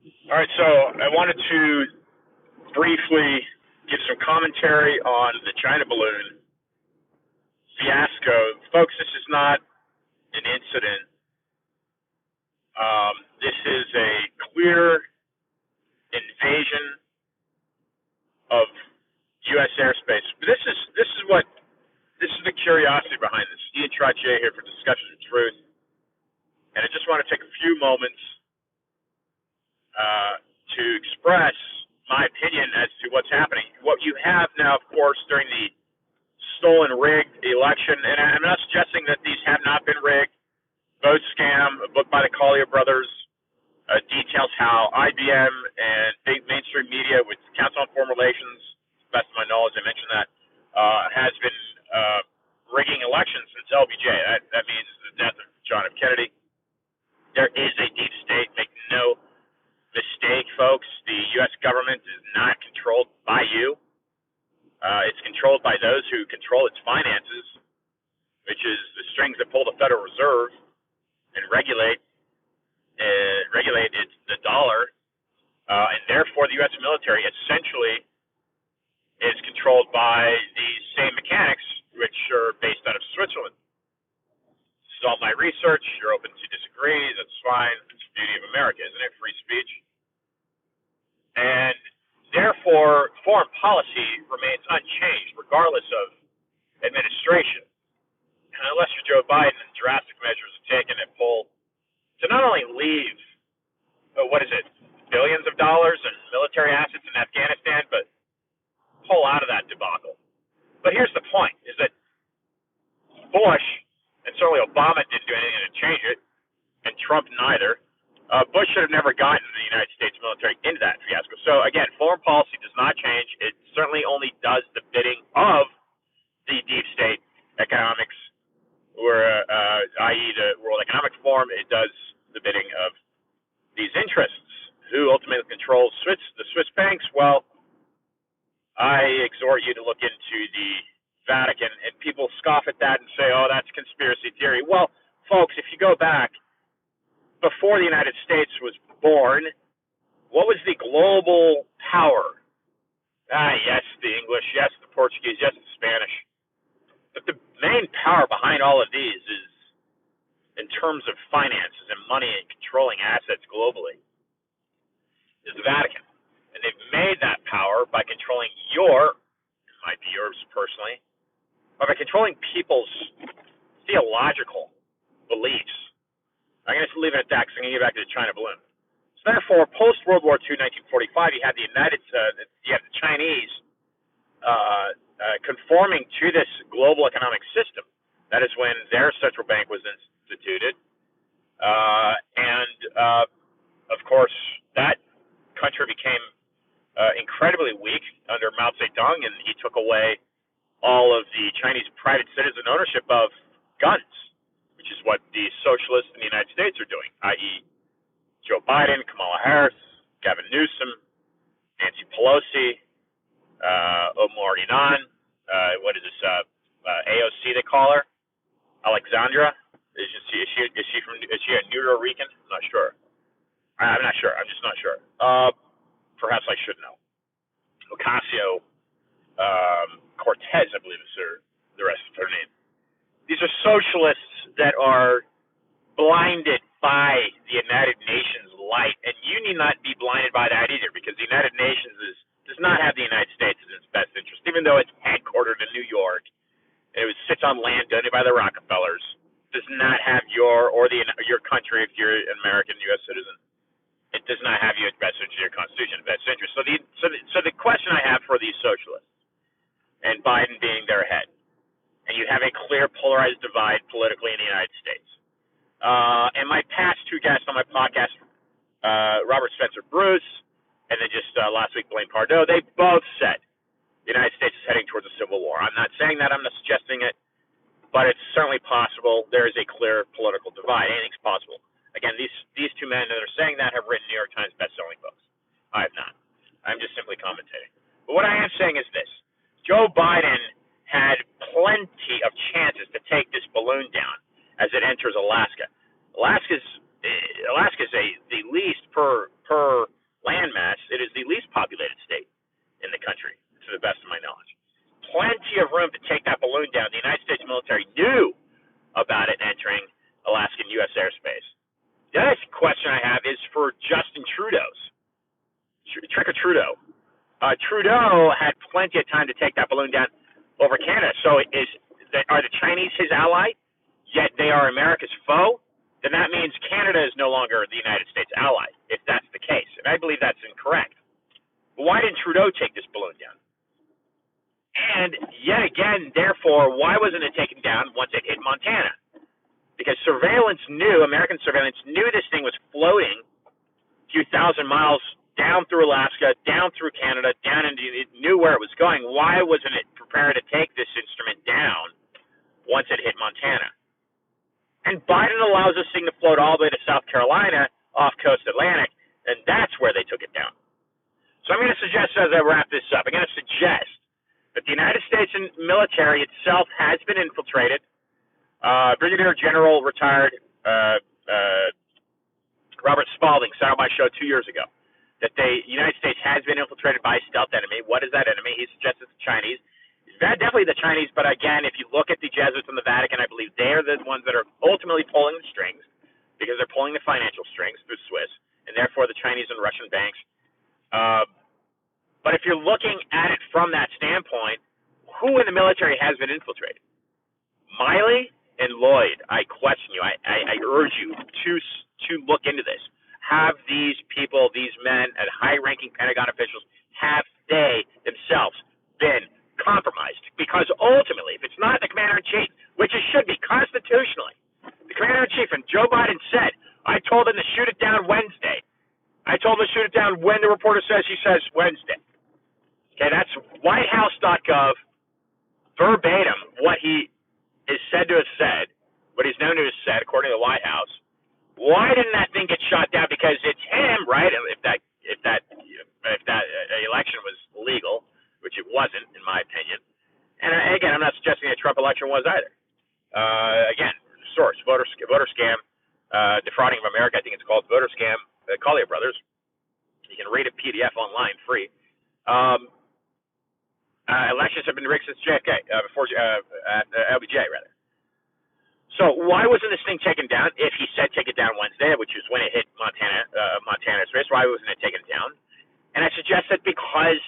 All right, so I wanted to briefly give some commentary on the China balloon fiasco. Folks, this is not an incident. This is a clear invasion of U.S. airspace. This is the curiosity behind this. Ian Trottier here for Discussion of Truth, and I just want to take a few moments to express my opinion as to what's happening. What you have now, of course, during the stolen, rigged election, and I'm not suggesting that these have not been rigged. Vote Scam, a book by the Collier brothers, details how IBM and big mainstream media with Council on Foreign Relations, to the best of my knowledge, I mentioned that, has been rigging elections since LBJ. That means the death of John F. Kennedy. There is a deep state. Make no mistake, folks. The U.S. government is not controlled by you. It's controlled by those who control its finances, which is the strings that pull the Federal Reserve and regulate the dollar, and therefore the U.S. military essentially is controlled by these same mechanics, which are based out of Switzerland. This is all my research. You're open to disagree. That's fine. It's the beauty of America, isn't it? Free speech. And therefore, foreign policy remains unchanged regardless of administration. And unless you're Joe Biden and drastic measures are taken at pull to not only leave, billions of dollars in military assets in Afghanistan, but pull out of that debacle. But here's the point, is that Bush, and certainly Obama didn't do anything to change it, and Trump neither. Bush should have never gotten the United States military into that fiasco. So again, foreign policy does not change. It certainly only does the bidding of the deep state economics, or i.e. the World Economic Forum. It does the bidding of these interests. Who ultimately controls the Swiss banks? Well, I exhort you to look into the Vatican, and people scoff at that and say, oh, that's conspiracy theory. Well, folks, if you go back, before the United States was born, what was the global power? Yes, the English, yes, the Portuguese, yes, the Spanish. But the main power behind all of these is, in terms of finances and money and controlling assets globally, is the Vatican. And they've made that power by controlling it might be yours personally, but by controlling people's theological beliefs. I'm going to leave it at that because I'm going to get back to the China balloon. So therefore, post-World War II, 1945, you had the Chinese conforming to this global economic system. That is when their central bank was instituted. Of course, that country became incredibly weak under Mao Zedong, and he took away all of the Chinese private citizen ownership of guns, which is what the socialists in the United States are doing, i.e. Joe Biden, Kamala Harris, Gavin Newsom, Nancy Pelosi, Omar Inan, what is this, AOC they call her? Alexandra? Is she a Puerto Rican? I'm not sure. I'm not sure. I'm just not sure. Perhaps I should know. Ocasio Cortez, I believe is the rest of her name. These are socialists that are blinded by the United Nations light, and you need not be blinded by that either, because the United Nations does not have the United States in its best interest, even though it's headquartered in New York. It sits on land donated by the Rockefellers. Does not have your country, if you're an American U.S. citizen. It does not have you in best interest, your Constitution in best interest. So the question I have for these socialists, and Biden being their head, and you have a clear polarized divide politically in the United States. And my past two guests on my podcast, Robert Spencer Bruce, and then just last week Blaine Pardoe, they both said the United States is heading towards a civil war. I'm not saying that, I'm not suggesting it, but it's certainly possible. There is a clear political divide. Anything's possible. Again, these two men that are saying that have written New York Times best-selling books. I have not. I'm just simply commentating. But what I am saying is this. Joe Biden had plenty of chances to take this balloon down as it enters Alaska. Alaska's the least per question I have is for Justin Trudeau's. Trick or Trudeau. Trudeau had plenty of time to take that balloon down over Canada. So are the Chinese his ally, yet they are America's foe? Then that means Canada is no longer the United States ally, if that's the case. And I believe that's incorrect. But why didn't Trudeau take this balloon down? And yet again, therefore, why wasn't it taken down once it hit Montana? Because American surveillance knew this thing was floating a few thousand miles down through Alaska, down through Canada, it knew where it was going. Why wasn't it prepared to take this instrument down once it hit Montana? And Biden allows this thing to float all the way to South Carolina, off coast Atlantic, and that's where they took it down. So I'm going to suggest, as I wrap this up, I'm going to suggest that the United States military itself has been infiltrated. Brigadier General retired Robert Spalding said on my show 2 years ago that the United States has been infiltrated by a stealth enemy. What is that enemy? He suggests it's the Chinese. It's definitely the Chinese, but again, if you look at the Jesuits and the Vatican, I believe they're the ones that are ultimately pulling the strings because they're pulling the financial strings through Swiss, and therefore the Chinese and Russian banks. But if you're looking at it from that standpoint, who in the military has been infiltrated? Milley and Lloyd, I question you. I urge you to look into this. Have these people, these men, and high-ranking Pentagon officials, have they themselves been compromised? Because ultimately, if it's not the commander-in-chief, which it should be constitutionally, the commander-in-chief, and Joe Biden said, I told him to shoot it down Wednesday. I told him to shoot it down when the reporter says he says Wednesday. Okay, that's whitehouse.gov, verbatim, what he is said to have said, what he's known to have said, according to the White House. Why didn't that thing get shot down? Because it's him, right? If that election was legal, which it wasn't, in my opinion. And again, I'm not suggesting the Trump election was either. Again, source voter scam, defrauding of America. I think it's called voter scam. Collier Brothers. You can read a PDF online, free. Elections have been rigged since JFK, before LBJ rather. So why wasn't this thing taken down? If he said take it down Wednesday, which is when it hit Montana's face, why wasn't it taken down? And I suggest that because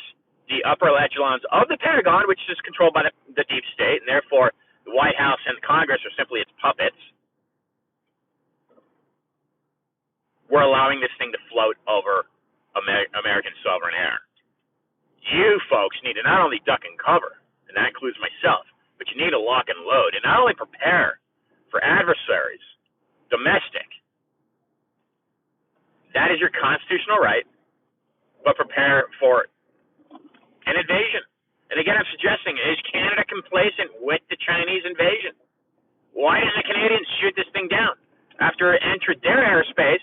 the upper echelons of the Pentagon, which is controlled by the deep state, and therefore the White House and Congress are simply its puppets, were allowing this thing to float over American sovereign air. You folks need to not only duck and cover, and that includes myself, but you need to lock and load, and not only prepare for adversaries, domestic. That is your constitutional right, but prepare for an invasion. And again, I'm suggesting, is Canada complacent with the Chinese invasion? Why didn't the Canadians shoot this thing down after it entered their airspace,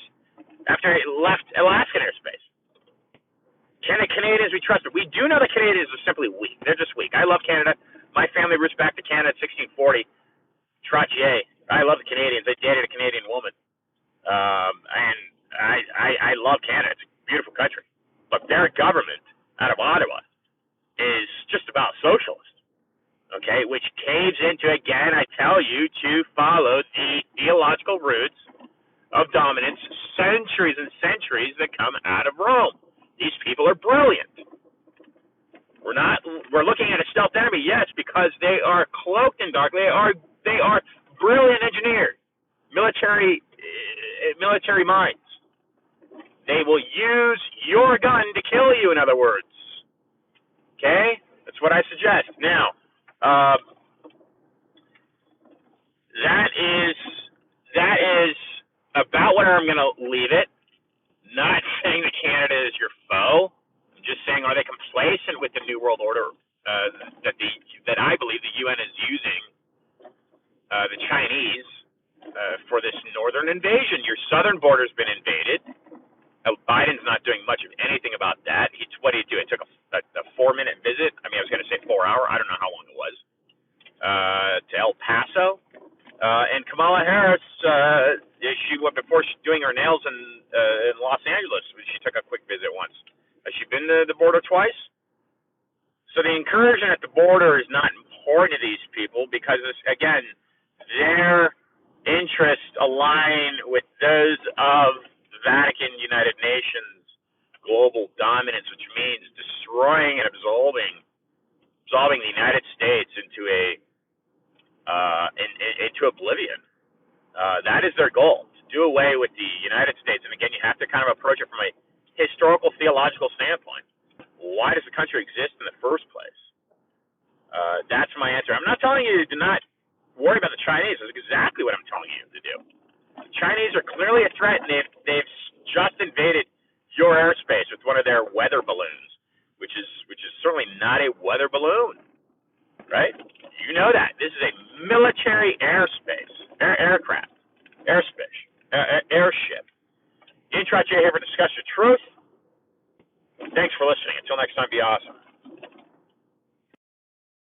after it left Alaskan airspace? Can the Canadians be trusted? We do know the Canadians are simply weak. They're just weak. I love Canada. My family roots back to Canada at 1640. Trottier. I love the Canadians. I dated a Canadian woman. And I love Canada. It's a beautiful country. But their government out of Ottawa is just about socialist, okay, which caves into, again, I tell you, to follow the theological roots of dominance centuries and centuries that come out of Rome. These people are brilliant. We're looking at a stealth enemy, yes, because they are cloaked in dark. They are brilliant engineers, military minds. They will use your gun to kill you, in other words. Okay? That's what I suggest. Now, that is about where I'm going to leave it. Not saying that Canada is your foe. I'm just saying, are they complacent with the New World Order that I believe the UN is using the Chinese for this northern invasion? Your southern border's been invaded. Biden's not doing much of anything about that. What did he do? It took a 4-minute visit. I mean, I was going to say 4 hour. I don't know how long it was. To El Paso. And Kamala Harris, before doing her nails in Los Angeles, she took a quick visit once. Has she been to the border twice? So the incursion at the border is not important to these people because, again, their interests align with those of American United Nations global dominance, which means destroying and absolving the United States into into oblivion. That is their goal, to do away with the United States. And again, you have to kind of approach it from a historical, theological standpoint. Why does the country exist in the first place? That's my answer. I'm not telling you to not worry about the Chinese. That's exactly what I'm telling you to do. The Chinese are clearly a threat, and they've just invaded your airspace with one of their weather balloons, which is certainly not a weather balloon, right? You know that. This is a military airship. Ian Trottier here for Discussion of Truth. Thanks for listening. Until next time, be awesome.